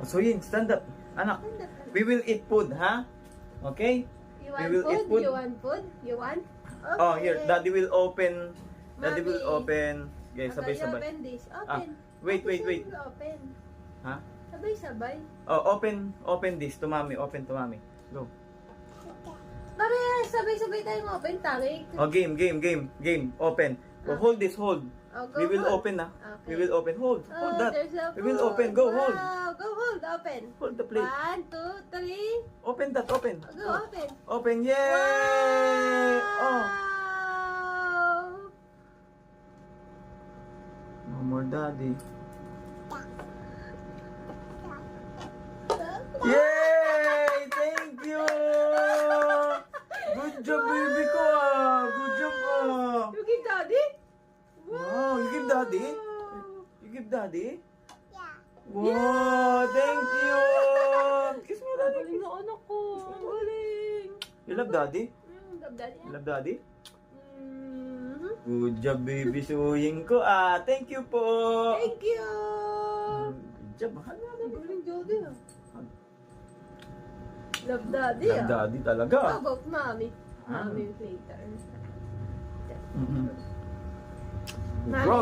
Suying, stand up. Anak, we will eat food, ha? Okay? You We want will eat food? food. You want food? You want? Okay. Oh, here, daddy will open. Daddy will Mommy. open. Okay, Okay, sabay-sabay. open this. Open. Ah, wait, wait, wait. Open. Ha? Sabay-sabay. Oh, open this to mommy. Open to mommy. Go. Pare, sabay-sabay tayong open. Tarik. Oh, game. Open. Oh, hold this, hold. Oh, go We will hold. open, ha? Okay. We will open. Hold that. There's a We will food. open. Go, hold. Wow, go hold. Open. Hold the plate. 1, 2, 3. Open that, open. Go, open. Open, yay! Oh. Wow! No more daddy. Yay! Thank you! Good job, baby ko ah! Good job ah! You give daddy? Wow, you give daddy? You give daddy? Yeah. Wow, thank you! Kiss mo daddy. Galing na anak ko. Ang galing. You love daddy? Love daddy. You love daddy? Mhm. Good job, baby suying ko ah! Thank you po! Thank you. Good job, mahal na Ang galing daddy ah. Love daddy Love ah. daddy talaga. How about mommy? Ah. Mommy later. Mhm. Mommy. Bro.